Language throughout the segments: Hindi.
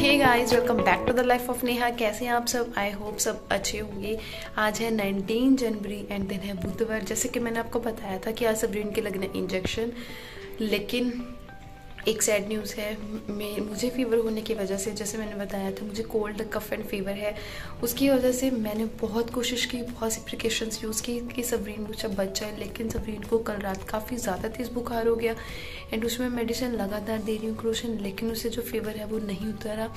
Hey guys, welcome back to the life of Neha. कैसे हैं आप सब? आई होप सब अच्छे होंगे। आज है 19 जनवरी एंड दिन है बुधवार। जैसे कि मैंने आपको बताया था कि आज सबरीन के लगना इंजेक्शन, लेकिन एक सैड न्यूज़ है। मुझे फीवर होने की वजह से, जैसे मैंने बताया था, मुझे कोल्ड कफ एंड फीवर है। उसकी वजह से मैंने बहुत कोशिश की, बहुत सी प्रिकॉशंस यूज़ की कि सबरीन कुछ बच जाए, लेकिन सबरीन को कल रात काफ़ी ज़्यादा तेज़ बुखार हो गया एंड उसमें मेडिसिन लगातार दे रही हूँ क्रोशन, लेकिन उससे जो फीवर है वो नहीं उतरा।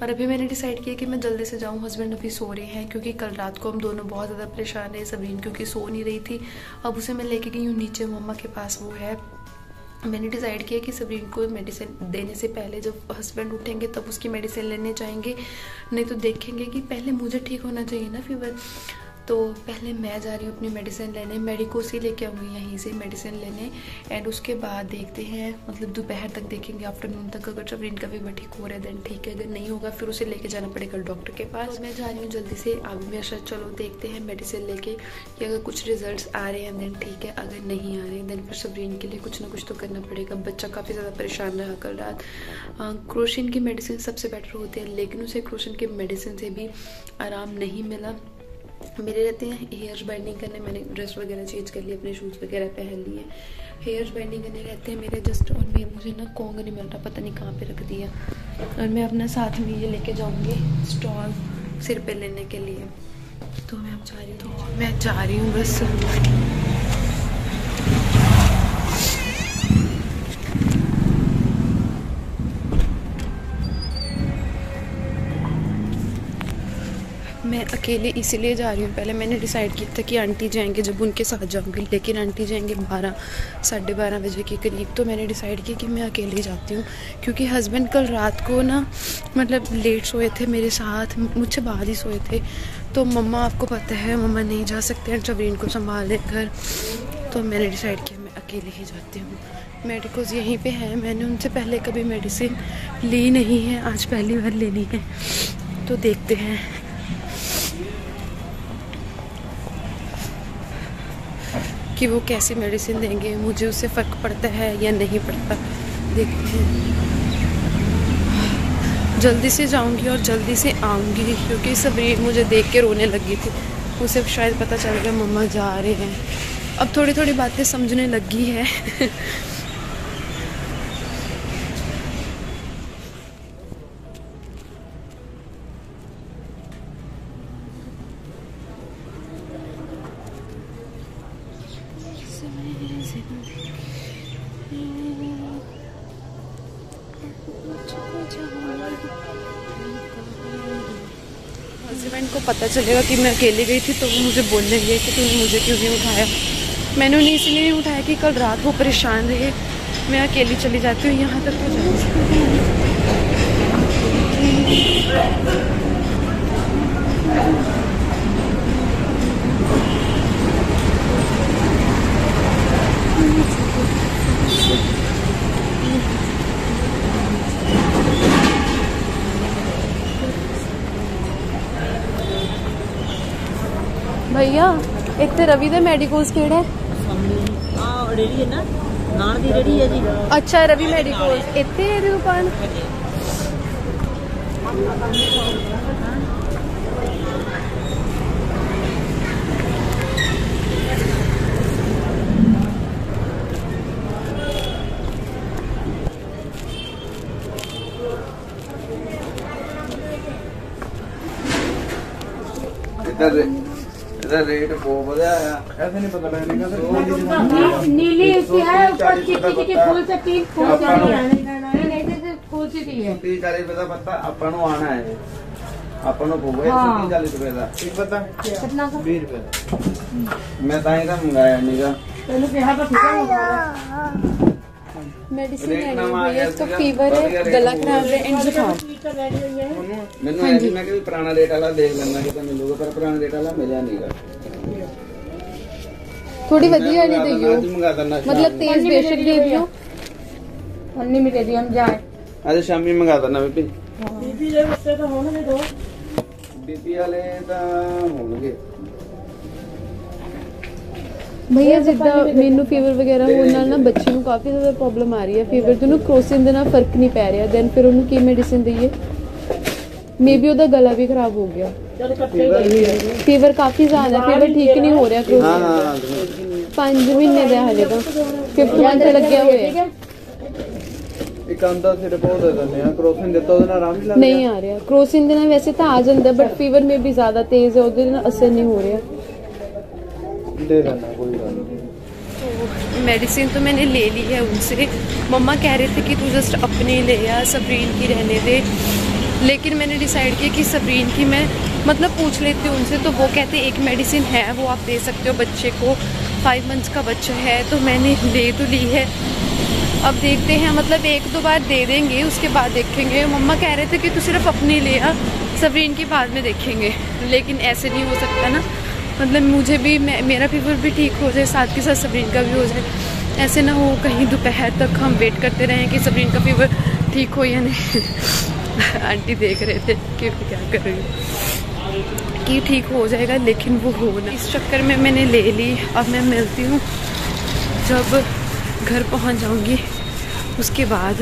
और अभी मैंने डिसाइड किया कि मैं जल्दी से जाऊँ। हस्बैंड अभी सो रहे हैं क्योंकि कल रात को हम दोनों बहुत ज़्यादा परेशान है। सबरीन क्योंकि सो नहीं रही थी। अब उसे मैं लेके गई हूँ नीचे, मम्मा के पास वो है। मैंने डिसाइड किया कि सबरीन को मेडिसिन देने से पहले जब हस्बैंड उठेंगे तब उसकी मेडिसिन लेने जाएंगे, नहीं तो देखेंगे कि पहले मुझे ठीक होना चाहिए ना फीवर। तो पहले मैं जा रही हूँ अपनी मेडिसिन लेने, मेडिको से लेके आऊँगी यहीं से मेडिसिन लेने एंड उसके बाद देखते हैं, मतलब दोपहर तक देखेंगे, आफ्टरनून तक। अगर सबरीन का फीवर ठीक हो रहा है देन ठीक है, अगर नहीं होगा फिर उसे लेके जाना पड़ेगा डॉक्टर के पास। तो मैं जा रही हूँ जल्दी से। अब मेरे साथ चलो देखते हैं मेडिसिन लेके कि अगर कुछ रिजल्ट आ रहे हैं देन ठीक है, अगर नहीं आ रहे देन फिर सबरीन के लिए कुछ ना कुछ तो करना पड़ेगा। बच्चा काफ़ी ज़्यादा परेशान रहा कल रात। क्रोशन की मेडिसिन सबसे बेटर होती है, लेकिन उसे क्रोशन की मेडिसिन से भी आराम नहीं मिला। मेरे रहते हैं हेयर्स बाइंडिंग करने, मैंने ड्रेस वगैरह चेंज कर ली, अपने शूज़ वगैरह पहन लिए, हेयर्स बाइंडिंग करने रहते हैं मेरे जस्ट। और मुझे ना कॉन्ग नहीं मिल रहा, पता नहीं कहाँ पे रख दिया। और मैं अपना साथ में ये लेके जाऊँगी स्टॉल सिर पे लेने के लिए। तो मैं अब जा रही हूँ बस। मैं अकेले इसीलिए जा रही हूँ। पहले मैंने डिसाइड किया था कि आंटी जाएंगे, जब उनके साथ जाऊँगी, लेकिन आंटी जाएंगे 12 साढ़े 12 बजे के करीब। तो मैंने डिसाइड किया कि मैं अकेले जाती हूँ क्योंकि हस्बैंड कल रात को ना मतलब लेट सोए थे मेरे साथ, मुझसे बाद ही सोए थे। तो मम्मा, आपको पता है मम्मा नहीं जा सकते हैं सबरीन को संभालने घर। तो मैंने डिसाइड किया मैं अकेले ही जाती हूँ। मेडिकोज यहीं पे है, मैंने उनसे पहले कभी मेडिसिन ली नहीं है, आज पहली बार लेनी है। तो देखते हैं। कि वो कैसी मेडिसिन देंगे, मुझे उससे फ़र्क पड़ता है या नहीं पड़ता, देखते हैं। जल्दी से जाऊंगी और जल्दी से आऊंगी क्योंकि सबरीन मुझे देख के रोने लगी थी। उसे शायद पता चल गया मम्मा जा रहे हैं। अब थोड़ी थोड़ी बातें समझने लगी है। हस्बैंड को पता चलेगा कि मैं अकेली गई थी तो वो मुझे बोलेंगे कि तूने मुझे क्यों नहीं उठाया। मैंने उन्हें इसलिए नहीं उठाया कि कल रात वो परेशान रहे। मैं अकेली चली जाती हूँ यहाँ तक तो जा। भैया इतने रवि दे मेडिकोज केड़े रेडी है ना, नान दी रेडी है जी। अच्छा, रवि मेडिकोज इतने है दुकान। इधर रेट बहुत बढ़िया है, ऐसे नहीं पता लगेगा। नीली इसकी है, ऊपर चिट्टी फूल से 3 फूल से नहीं तो फूल से ही है। 30-40 रुपए का पत्ता अपन को आना है, अपन को होगा 30-40 रुपए का एक पत्ता। कितना का? 20 रुपए। मैं ताई का मंगाया नहीं का। पहले यहाँ पर ठीक मेडिसिन लेनी है भैया, इसका फीवर है, गला खराब है एंड जुकाम। मैंने ऐसी मैं कि पुराना रेट वाला देख लेना कि मिलूगा, पर पुराना रेट वाला मिला नहीं गा। थोड़ी वधिया वाली दईयो, मतलब तेज बेशक दईयो। अनलिमिटेड हम जाए आज शामी मंगा देना बीबी। बीबी ले उससे तो होने दो, बीबी वाले तो होंगे। भैया जिदा मैनू फीवर वगैरह होने नाल ना बच्चे नूं काफ़ी ज़्यादा प्रॉब्लम आ रही है। फीवर तो क्रोसिन दे नाल फर्क नहीं पै रहा, दैन फिर उन्होंने की मेडिसिन दईए? मे बी ਉਹਦਾ गला भी खराब हो गया। फीवर काफी ज्यादा, फीवर ठीक नहीं हो रहा। 5 महीने ਦਾ ਹਲੇ ਤਾਂ 5th ਮੰਥ ਲੱਗਿਆ ਹੋਇਆ। ਇੱਕ ਆਂਦਾ ਸਿਰ ਬਹੁਤ ਦੇ ਦਿੰਦੇ ਆ, ਕ੍ਰੋਸਿਨ ਦਿੱਤਾ ਉਹਦੇ ਨਾਲ ਆਰਾਮ ਨਹੀਂ ਲੱਗਦਾ। ਨਹੀਂ ਆ ਰਿਹਾ ਕ੍ਰੋਸਿਨ ਦੇ ਨਾਲ ਵੈਸੇ ਤਾਂ ਆ ਜਾਂਦਾ, ਬਟ ਫੀਵਰ ਮੇ ਵੀ ਜ਼ਿਆਦਾ ਤੇਜ਼ ਹੈ, ਉਹਦੇ ਨਾਲ असर नहीं हो रहा। दे देना कोई बात नहीं। मेडिसिन तो मैंने ले ली है उनसे। मम्मा कह रहे थे कि तू जस्ट अपने ले आ, सबरीन की रहने दे, लेकिन मैंने डिसाइड किया कि सबरीन की मैं मतलब पूछ लेती हूँ उनसे। तो वो कहते एक मेडिसिन है वो आप दे सकते हो बच्चे को, 5 मंथ्स का बच्चा है। तो मैंने ले तो ली है, अब देखते हैं, मतलब 1-2 बार दे देंगे, उसके बाद देखेंगे। मम्मा कह रहे थे कि तू सिर्फ अपने ले आ, सबरीन की बाद में देखेंगे, लेकिन ऐसे नहीं हो सकता ना, मतलब मुझे भी मेरा फीवर भी ठीक हो जाए, साथ के साथ सबरीन का भी हो जाए। ऐसे ना हो कहीं दोपहर तक हम वेट करते रहें कि सबरीन का फीवर ठीक हो या नहीं। आंटी देख रहे थे कि क्या कर रही हूँ कि ठीक हो जाएगा, लेकिन वो हो ना। इस चक्कर में मैंने ले ली। अब मैं मिलती हूँ जब घर पहुँच जाऊँगी उसके बाद।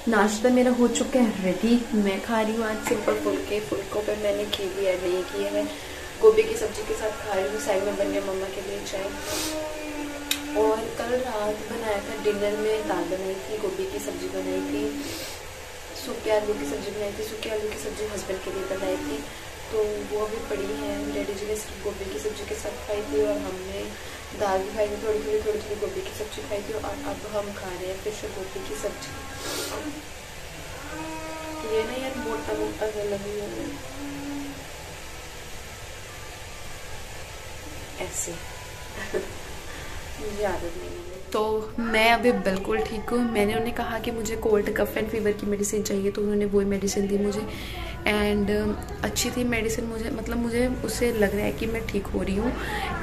नाश्ता मेरा हो चुका है रेडी। मैं खा रही हूँ आज सिंपल फुल्के। फुल्कों पे मैंने घी भी ऐड नहीं किया है। गोभी की सब्जी के साथ खा रही हूँ। साइड में बन गया मम्मा के लिए चाय। और कल रात बनाया था डिनर में, दाल बनाई थी, गोभी की सब्जी बनाई थी, सूखे आलू की सब्जी बनाई थी। सूखे आलू की सब्जी हस्बैंड के लिए बनाई थी, तो वो अभी पड़ी है। डैडी जी ने गोभी की सब्जी के साथ खाई थी और हमने दाल भी खाई थी, थोड़ी थोड़ी गोभी की सब्जी खाई थी। और अब हम खा रहे हैं फिश और गोभी की सब्जी। ये ना यार मोटा मोटा गला भी है ऐसे। मुझे आदत नहीं है। तो मैं अभी बिल्कुल ठीक हूँ। मैंने उन्हें कहा कि मुझे कोल्ड कफ एंड फीवर की मेडिसिन चाहिए, तो उन्होंने वही मेडिसिन दी मुझे। एंड अच्छी थी मेडिसिन, मुझे मतलब मुझे उससे लग रहा है कि मैं ठीक हो रही हूँ।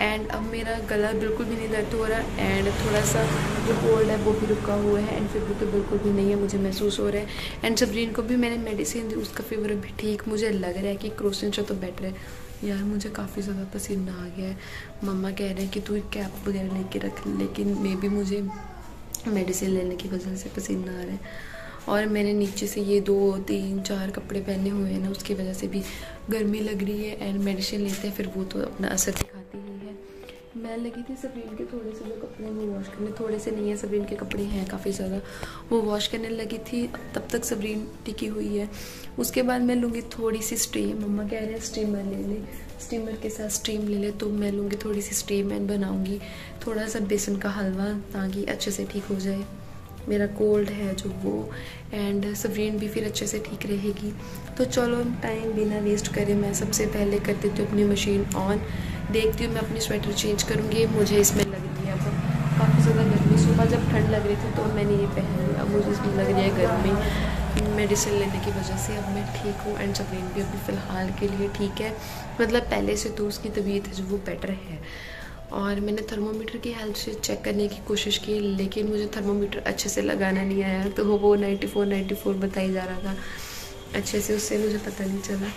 एंड अब मेरा गला बिल्कुल भी नहीं दर्द हो रहा। एंड थोड़ा सा जो कोल्ड है वो भी रुका हुआ है। एंड फीवर तो बिल्कुल भी नहीं है, मुझे महसूस हो रहा है। एंड सबरीन को भी मैंने मेडिसिन दी, उसका फीवर भी ठीक। मुझे लग रहा है कि क्रोसिन से तो बेटर है। यार मुझे काफ़ी ज़्यादा पसीना आ गया है। मम्मा कह रहे हैं कि तू कैप वगैरह लेके रख, लेकिन मे भी मुझे मेडिसिन लेने की वजह से पसीना आ रहा है। और मैंने नीचे से ये 2-3-4 कपड़े पहने हुए हैं ना, उसकी वजह से भी गर्मी लग रही है। एंड मेडिसिन लेते हैं फिर वो तो अपना असर दिखाती ही है। मैं लगी थी सबरीन के थोड़े से जो कपड़े वो वॉश करने, थोड़े से नहीं है, सबरीन के कपड़े हैं काफ़ी ज़्यादा, वो वॉश करने लगी थी। तब तक सबरीन टिकी हुई है। उसके बाद मैं लूँगी थोड़ी सी स्टीम। मम्मा कह रहे हैं स्टीमर ले ले, स्टीमर के साथ स्टीम ले ले। तो मैं लूँगी थोड़ी सी स्टीम एंड बनाऊँगी थोड़ा सा बेसन का हलवा, ताकि अच्छे से ठीक हो जाए मेरा कोल्ड है जो वो। एंड सबरीन भी फिर अच्छे से ठीक रहेगी। तो चलो टाइम बिना वेस्ट करे मैं सबसे पहले कर देती हूँ अपनी मशीन ऑन। देखती हूँ मैं अपनी स्वेटर चेंज करूँगी। मुझे इसमें लग रही है अब काफ़ी ज़्यादा गर्मी। सुबह जब ठंड लग रही थी तो मैंने ये पहन लिया, अब मुझे इसमें लग रही है गर्मी मेडिसिन लेने की वजह से। अब मैं ठीक हूँ। एंड सबरीन भी अभी फ़िलहाल के लिए ठीक है, मतलब पहले से तो उसकी तबीयत है जो वो बेटर है। और मैंने थर्मोमीटर की हेल्प से चेक करने की कोशिश की, लेकिन मुझे थर्मोमीटर अच्छे से लगाना नहीं आया, तो वो 94 बताई जा रहा था अच्छे से, उससे मुझे पता नहीं चला।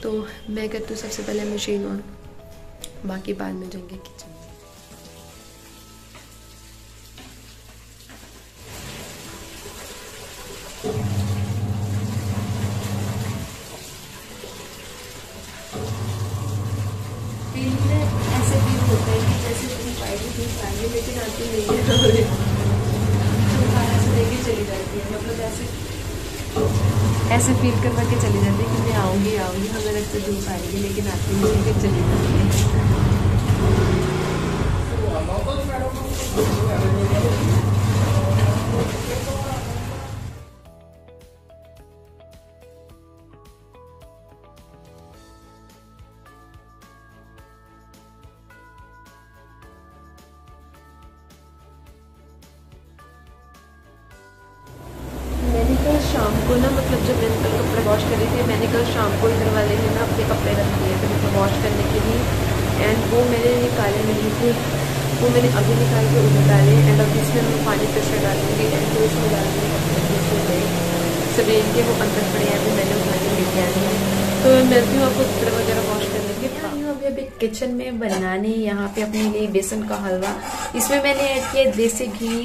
तो मैं करती हूँ सबसे पहले मशीन ऑन, बाकी बाद में जाएंगे किचन। ऐसे फील होता है कि जैसे तुम पाएंगे लेकिन आती नहीं है, तो ऐसे लेके चली जाती है, मतलब ऐसे फील करवा के चली जाती है कि मैं आऊँगी हमें लगता है धूप आएगी, लेकिन आती नहीं है, फिर चली जाती है। मैंने कल शाम को ना, मतलब जब मैंने कल कपड़े वॉश करे थे, मैंने कल शाम को इधर वाले ने ना अपने कपड़े रख दिए थे मतलब वॉश करने के लिए। एंड वो मैंने निकाले नहीं थे, वो मैंने अभी निकाल के उधर डाले। एंड अभी इसमें मैं पानी प्रेशर डालूंगी एंड फिर उसमें डालूंगी कपड़े सबरीन के, वो अंदर पड़े हैं, अभी मैंने उठा के लेके आनी है। तो मैं मिलती हूँ आपको कपड़े वगैरह वॉश करने के। अभी किचन में बनाने यहाँ पे अपने लिए बेसन का हलवा। इसमें मैंने ऐड किया देसी घी,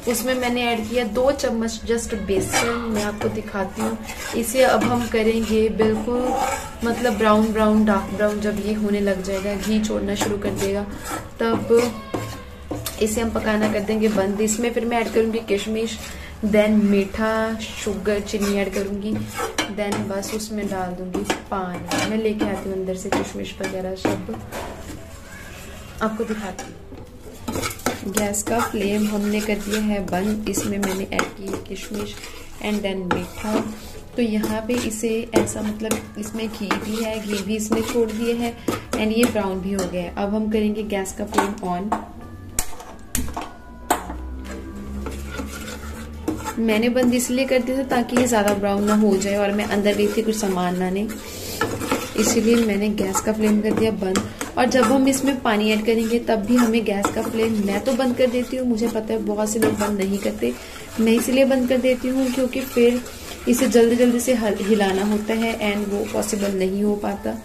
उसमें मैंने ऐड किया 2 चम्मच जस्ट बेसन। मैं आपको दिखाती हूँ। इसे अब हम करेंगे बिल्कुल मतलब ब्राउन ब्राउन, डार्क ब्राउन। जब ये होने लग जाएगा, घी छोड़ना शुरू कर देगा, तब इसे हम पकाना कर देंगे बंद। इसमें फिर मैं ऐड करूंगी किशमिश, देन मीठा, शुगर, चीनी ऐड करूंगी, देन बस उसमें डाल दूंगी पानी। मैं लेके आती हूँ अंदर से किशमिश वगैरह सब, आपको दिखाती हूँ। गैस का फ्लेम हमने कर दिया है बंद। इसमें मैंने ऐड की किशमिश एंड देन मीठा। तो यहाँ पे इसे ऐसा मतलब इसमें घी भी है, घी भी इसमें छोड़ दिए है एंड ये ब्राउन भी हो गया है। अब हम करेंगे गैस का फ्लेम ऑन। मैंने बंद इसलिए कर दिया था ताकि ये ज्यादा ब्राउन ना हो जाए और मैं अंदर गई थी कुछ सामान लाने, इसीलिए मैंने गैस का फ्लेम कर दिया बंद। और जब हम इसमें पानी ऐड करेंगे तब भी हमें गैस का फ्लेम, मैं तो बंद कर देती हूँ, मुझे पता है बहुत से लोग बंद नहीं करते, मैं इसलिए बंद कर देती हूँ क्योंकि फिर इसे जल्दी जल्दी से हिलाना होता है एंड वो पॉसिबल नहीं हो पाता।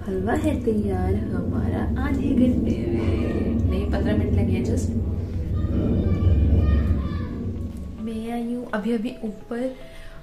हलवा है तैयार हमारा आधे घंटे में, नहीं 15 मिनट लगे हैं जस्ट। मैं आई हूँ अभी ऊपर।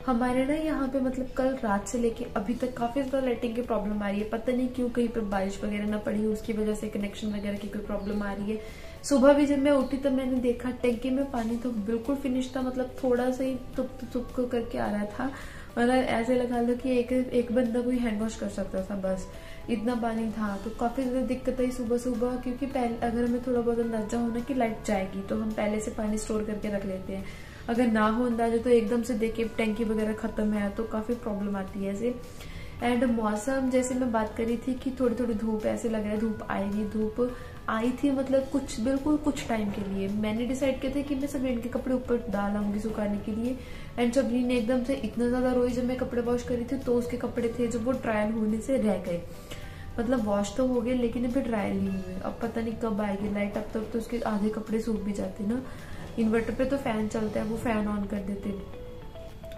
हमारे ना यहाँ पे मतलब कल रात से लेके अभी तक काफी ज्यादा लाइटिंग की प्रॉब्लम आ रही है। पता नहीं क्यों, कहीं पे बारिश वगैरह ना पड़ी हो, उसकी वजह से कनेक्शन वगैरह की कोई प्रॉब्लम आ रही है। सुबह भी जब मैं उठी तब मैंने देखा टैंकी में पानी तो बिल्कुल फिनिश था, मतलब थोड़ा सा ही तुप करके आ रहा था। मतलब ऐसे लगा लो कि एक बंदा कोई हैंड वॉश कर सकता था, बस इतना पानी था। तो काफी ज्यादा दिक्कत आई सुबह सुबह, क्योंकि पहले अगर हमें थोड़ा बहुत अंदाजा होना कि लाइट जाएगी तो हम पहले से पानी स्टोर करके रख लेते हैं। अगर ना हो अंदाजा तो एकदम से देखे टैंकी वगैरह खत्म है तो काफी प्रॉब्लम आती है ऐसे। एंड मौसम जैसे मैं बात करी थी कि थोड़ी थोड़ी धूप, ऐसे लग रहा है धूप आएगी, धूप आई थी मतलब बिल्कुल कुछ टाइम के लिए। मैंने डिसाइड किया था कि मैं सबरीन के कपड़े ऊपर डाल आऊंगी सुखाने के लिए। एंड सबरीन ने एकदम से इतना ज्यादा रोई जब मैं कपड़े वॉश करी थी, तो उसके कपड़े थे जो वो ट्रायल होने से रह गए, मतलब वॉश तो हो गए लेकिन अभी ट्रायल नहीं हुए। अब पता नहीं कब आएगी लाइट, अब तक तो उसके आधे कपड़े सूख भी जाते ना। इन्वर्टर पे तो फैन चलता है, वो फैन ऑन कर देते।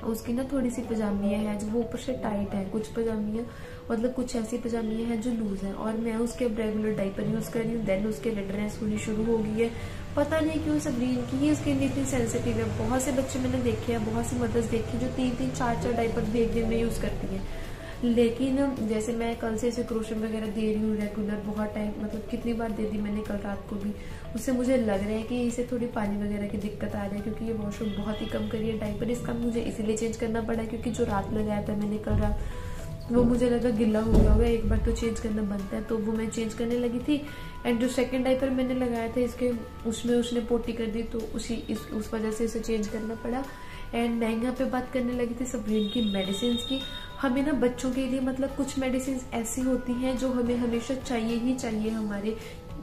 उसकी ना थोड़ी सी पजामियां है जो वो ऊपर से टाइट है, कुछ पजामियां मतलब कुछ ऐसी पजामियां हैं जो लूज है, और मैं उसके अब रेगुलर डाइपर यूज कर रही हूँ। देन उसके रेडनेस होनी शुरू हो गई है, पता नहीं क्यों सबरीन की ही स्किन इतनी सेंसिटिव है। बहुत से बच्चे मैंने देखे हैं, बहुत सी मदर्स देखी जो 3-3, 4-4 डाइपर एक दिन में यूज करती है। लेकिन जैसे मैं कल से इसे क्रोशन वगैरह दे रही हूँ रेगुलर, बहुत टाइम मतलब कितनी बार दे दी मैंने, कल रात को भी। उससे मुझे लग रहा है कि इसे थोड़ी पानी वगैरह की दिक्कत आ रही है, क्योंकि ये वॉशरूम बहुत ही कम करी है। डाइपर इसका मुझे इसीलिए चेंज करना पड़ा क्योंकि जो रात लगाया था मैंने कल रात, वो मुझे लगा गिल्ला हो गया होगा, एक बार तो चेंज करना बनता है, तो वो मैं चेंज करने लगी थी। एंड जो सेकंड डाइपर मैंने लगाया था इसके, उसमें उसने पोटी कर दी, तो उस वजह से इसे चेंज करना पड़ा। एंड मैं यहाँ पे बात करने लगी थी सबरीन की मेडिसिन की। हमें ना बच्चों के लिए मतलब कुछ मेडिसिन ऐसी होती हैं जो हमें हमेशा चाहिए ही चाहिए हमारे,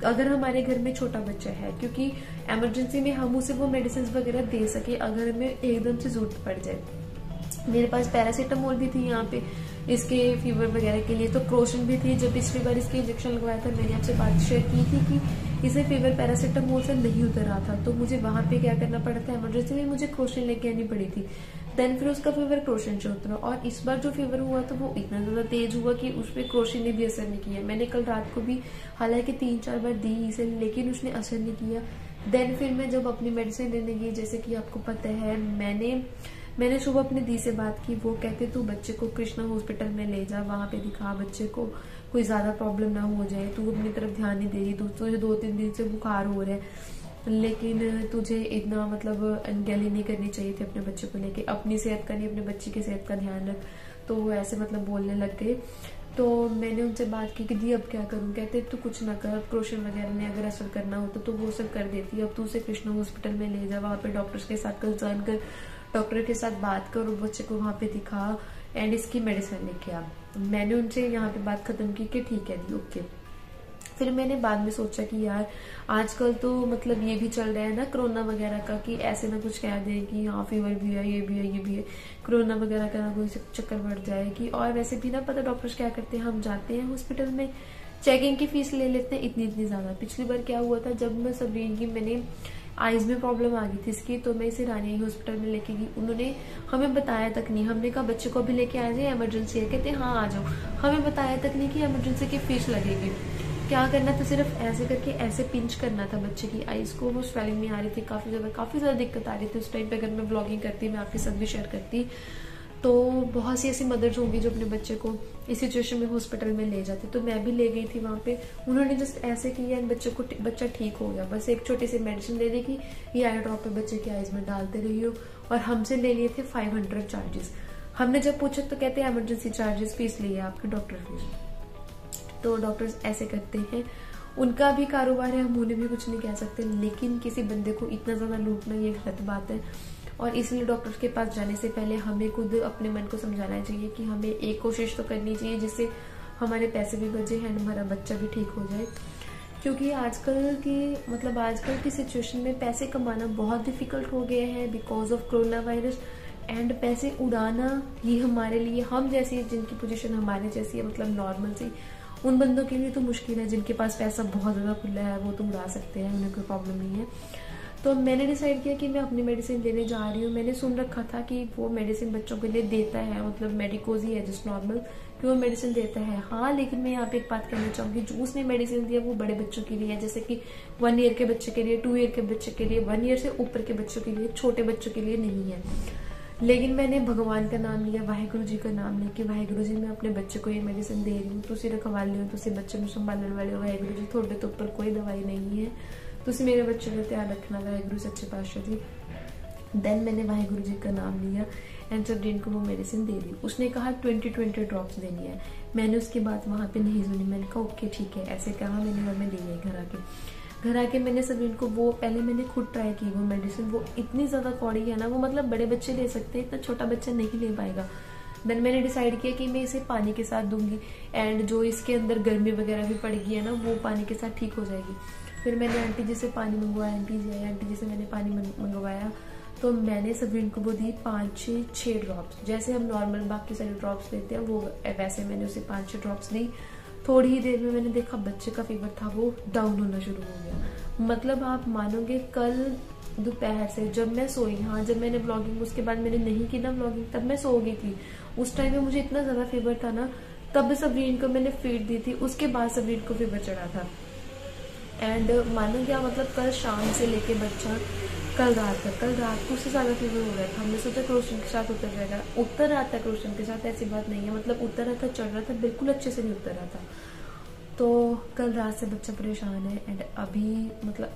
अगर हमारे घर में छोटा बच्चा है, क्योंकि इमरजेंसी में हम उसे वो मेडिसिन वगैरह दे सके अगर हमें एकदम से जरूरत पड़ जाए। मेरे पास पैरासीटामोल भी थी यहाँ पे इसके फीवर वगैरह के लिए, तो क्रोशन भी थी। जब पिछली बार इसके इंजेक्शन लगवाया था मैंने आपसे बात शेयर की थी कि इसे फीवर पैरासीटामोल से नहीं उतर रहा था, तो मुझे वहां पे क्या करना पड़ा था, इमरजेंसी में मुझे क्रोशन लेके आनी पड़ी थी। देन फिर उसका फीवर क्रोशन से उतरा, और इस बार जो फीवर हुआ तो वो इतना ज्यादा तेज हुआ कि उस पर क्रोशन ने भी असर नहीं किया। मैंने कल रात को भी हालांकि 3-4 बार दी इसे, लेकिन उसने असर नहीं किया। देन फिर मैं जब अपनी मेडिसिन लेने गई, जैसे कि आपको पता है मैंने सुबह अपने दी से बात की, वो कहते तू बच्चे को कृष्णा हॉस्पिटल में ले जा, वहां पे दिखा, बच्चे को कोई ज्यादा प्रॉब्लम ना हो जाए, तू अपनी तरफ ध्यान नहीं दे रही, तुझे 2-3 दिन से बुखार हो रहा है, लेकिन तुझे इतना मतलब अनगैली नहीं करनी चाहिए थी अपने बच्चे को लेके, अपनी सेहत का नहीं अपने बच्चे की सेहत का ध्यान रख। तो वो ऐसे मतलब बोलने लग गए। तो मैंने उनसे बात की कि दी अब क्या करूं, कहते तू कुछ ना कर, क्रोशन वगैरह ने अगर असर करना होता तो वो सब कर देती, अब तू उसे कृष्णा हॉस्पिटल में ले जा, वहां पे डॉक्टर्स के साथ कंसर्न कर, डॉक्टर के साथ बात करो, बच्चे को वहां पे दिखा एंड इसकी मेडिसिन लेके आ। मैंने उनसे यहाँ पे बात खत्म की कि ठीक है दी ओके। फिर मैंने बाद में सोचा कि यार आजकल तो मतलब ये भी चल रहा है ना कोरोना वगैरह का, कि ऐसे ना कुछ कह दें कि हाँ फीवर भी है, ये भी है, ये भी है, कोरोना वगैरह का ना कोई चक्कर बढ़ जाएगी। और वैसे भी ना पता डॉक्टर्स क्या करते हैं, हम जाते हैं हॉस्पिटल में, चेकिंग की फीस ले लेते हैं इतनी ज्यादा। पिछली बार क्या हुआ था, जब मैं सबरीन की मैंने आईज में प्रॉब्लम आ गई थी इसकी, तो मैं इसे रानी हॉस्पिटल में लेके गई। उन्होंने हमें बताया तक नहीं, हमने कहा बच्चे को भी लेके आ जाए, इमरजेंसी है। कहते हाँ आ जाओ। हमें बताया तक नहीं कि इमरजेंसी की फीस लगेगी। क्या करना था, सिर्फ ऐसे करके ऐसे पिंच करना था बच्चे की आईज को। वो स्वेलिंग नहीं आ रही थी, काफी ज्यादा दिक्कत आ रही थी उस टाइम पे। अगर मैं ब्लॉगिंग करती, मैं आपके साथ भी शेयर करती, तो बहुत सी ऐसी मदर्स होंगी जो अपने बच्चे को इस सिचुएशन में हॉस्पिटल में ले जाते। तो मैं भी ले गई थी वहां पे। उन्होंने जस्ट ऐसे किया, बच्चा ठीक हो गया। बस एक छोटी सी मेडिसिन दे दी कि ये आई ड्रॉप पे बच्चे की आईज में डालते रहियो, और हमसे ले लिए थे 500 चार्जेस। हमने जब पूछा तो कहते हैं इमरजेंसी चार्जेस फीस लिए आपके, डॉक्टर फीस। तो डॉक्टर्स ऐसे करते हैं, उनका भी कारोबार है, हम उन्हें भी कुछ नहीं कह सकते। लेकिन किसी बंदे को इतना ज्यादा लूटना ये गलत बात है, और इसलिए डॉक्टर के पास जाने से पहले हमें खुद अपने मन को समझाना चाहिए कि हमें एक कोशिश तो करनी चाहिए जिससे हमारे पैसे भी बचे हैं, हमारा बच्चा भी ठीक हो जाए। क्योंकि आजकल की सिचुएशन में पैसे कमाना बहुत डिफिकल्ट हो गया है because of corona virus. And पैसे उड़ाना ये हमारे लिए, हम जैसी जिनकी पोजीशन हमारे जैसी है, मतलब नॉर्मल सी, उन बंदों के लिए तो मुश्किल है। जिनके पास पैसा बहुत ज्यादा खुला है वो तो उड़ा सकते हैं, उन्हें कोई प्रॉब्लम नहीं है। तो मैंने डिसाइड किया कि मैं अपनी मेडिसिन लेने जा रही हूँ। मैंने सुन रखा था कि वो मेडिसिन बच्चों के लिए देता है, मतलब मेडिकोज ही है जस्ट नॉर्मल, कि वो मेडिसिन देता है। हाँ, लेकिन मैं यहाँ पे एक बात कहना चाहूंगी, जो उसने मेडिसिन दिया वो बड़े बच्चों के लिए है, जैसे कि 1 ईयर के बच्चे के लिए, 2 ईयर के बच्चे के लिए, 1 ईयर से ऊपर के बच्चों के लिए, छोटे बच्चों के लिए नहीं है। लेकिन मैंने भगवान का नाम लिया, वाहेगुरु जी का नाम लिया कि वाहेगुरु जी मैं अपने बच्चे को ये मेडिसिन दे रही हूँ, तुसी रखवाल लियो, तुसी बच्चे में संभालने वाले हो, वाहेगुरु जी थोड़े तो ऊपर कोई दवाई नहीं है, तुसी मेरे बच्चे का ध्यान रखना, वाहेगुरु सच्चे पातशाह जी। देन मैंने वाहेगुरु जी का नाम लिया एंड सबरीन को वो मेडिसिन दे दी। उसने कहा 20 ड्रॉप्स देनी है। मैंने उसकी बात वहां पे नहीं सुनी, मैंने कहा ओके ठीक है, ऐसे कहा मैंने, और मैं दे दी घर आके मैंने सबरीन को वो पहले मैंने खुद ट्राई की वो मेडिसिन। वो इतनी ज्यादा कौड़ी है ना, वो मतलब बड़े बच्चे ले सकते हैं, इतना छोटा बच्चा नहीं ले पाएगा। देन मैंने डिसाइड किया कि मैं इसे पानी के साथ दूंगी, एंड जो इसके अंदर गर्मी वगैरह भी पड़ गई है ना, वो पानी के साथ ठीक हो जाएगी। फिर मैंने आंटी जी से पानी मंगवाया, आंटी जी से मैंने पानी मंगवाया, तो मैंने सबरीन को वो दी 5-6 ड्रॉप्स, जैसे हम नॉर्मल बाकी सारे ड्रॉप्स लेते हैं वो वैसे मैंने उसे 5-6 ड्रॉप्स दी। थोड़ी ही देर में मैंने देखा बच्चे का फीवर था वो डाउन होना शुरू हो गया। मतलब आप मानोगे, कल दोपहर से जब मैं सोई, हाँ जब मैंने ब्लॉगिंग उसके बाद मैंने नहीं की ना ब्लॉगिंग, तब मैं सो गई थी। उस टाइम में मुझे इतना ज्यादा फीवर था ना, तब सबरीन को मैंने फीड दी थी, उसके बाद सबरीन को फीवर चढ़ा था। एंड मानो क्या, मतलब कल शाम से लेके बच्चा कल रात को उससे ज्यादा फीवर हो रहा था। हमने सोचा क्रोशन के साथ उतर जाएगा, उतर रहा था क्रोशन के साथ, ऐसी बात नहीं है, मतलब उतर रहा था, चढ़ रहा था, बिल्कुल अच्छे से नहीं उतर रहा था। तो कल रात से बच्चा परेशान है। एंड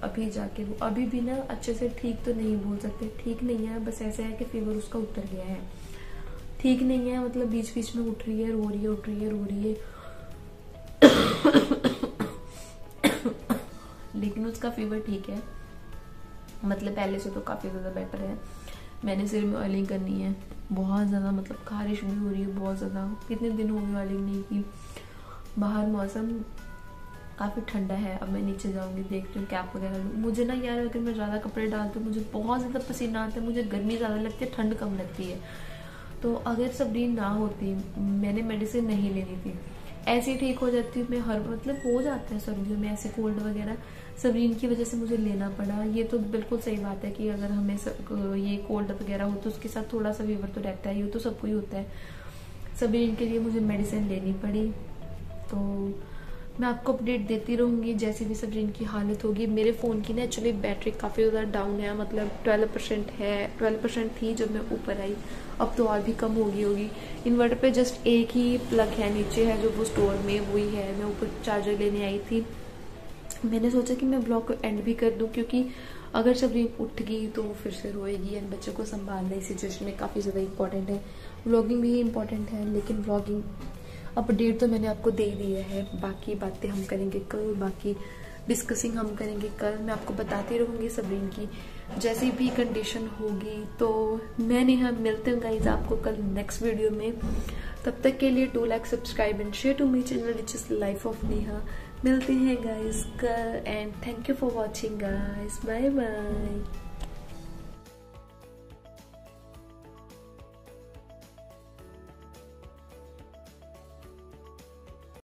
अभी जाके वो अभी भी ना अच्छे से ठीक तो नहीं बोल सकते, ठीक नहीं है, बस ऐसे है कि फीवर उसका उतर गया है, ठीक नहीं है, मतलब बीच बीच में उठ रही है, रो रही है, उठ रही है, रो रही है लेकिन उसका फीवर ठीक है, मतलब पहले से तो काफी ज्यादा बेटर है। मैंने सिर में ऑयलिंग करनी है बहुत ज्यादा, मतलब खारिश भी हो रही है बहुत ज्यादा, कितने दिन हो गए ऑयलिंग नहीं की। बाहर मौसम काफी ठंडा है, अब मैं नीचे जाऊंगी, देखती हूँ कैप वगैरह लूँ। मुझे ना यार अगर मैं ज्यादा कपड़े डालती हूँ मुझे बहुत ज्यादा पसीना आता है, मुझे गर्मी ज्यादा लगती है, ठंड कम लगती है। तो अगर सबरीन ना होती, मैंने मेडिसिन नहीं लेनी थी, ऐसे ठीक हो जाती हूँ मैं, मतलब हो जाता है सर्दियों में ऐसे कोल्ड वगैरह, सबरीन की वजह से मुझे लेना पड़ा। ये तो बिल्कुल सही बात है कि अगर हमें ये कोल्ड वगैरह हो तो उसके साथ थोड़ा सा फीवर तो रहता है, ये तो सबको ही होता है। सबरीन के लिए मुझे मेडिसिन लेनी पड़ी। तो मैं आपको अपडेट देती रहूंगी जैसी भी सबरीन की हालत होगी। मेरे फ़ोन की ना एक्चुअली बैटरी काफ़ी ज़्यादा डाउन है, मतलब 12% है, 12% थी जब मैं ऊपर आई, अब तो और भी कम हो गई होगी। इन्वर्टर पे जस्ट एक ही प्लग है, नीचे है जो वो स्टोर में वही है। मैं ऊपर चार्जर लेने आई थी, मैंने सोचा कि मैं ब्लॉग को एंड भी कर दूं, क्योंकि अगर सबरीन उठ गई तो वो फिर से रोएगी एंड बच्चे को संभालना इस सिचुएशन में काफ़ी ज़्यादा इंपॉर्टेंट है। व्लॉगिंग भी इंपॉर्टेंट है, लेकिन व्लॉगिंग अपडेट तो मैंने आपको दे दिया है, बाकी बातें हम करेंगे कल, बाकी डिस्कसिंग हम करेंगे कल। मैं आपको बताती रहूंगी सबरीन की जैसी भी कंडीशन होगी। तो मैं नेहा मिलते हैं गाइज आपको कल नेक्स्ट वीडियो में। तब तक के लिए do like, subscribe and share to my channel which is life of Neha. मिलते हैं गाइज कल and thank you for watching guys, bye bye.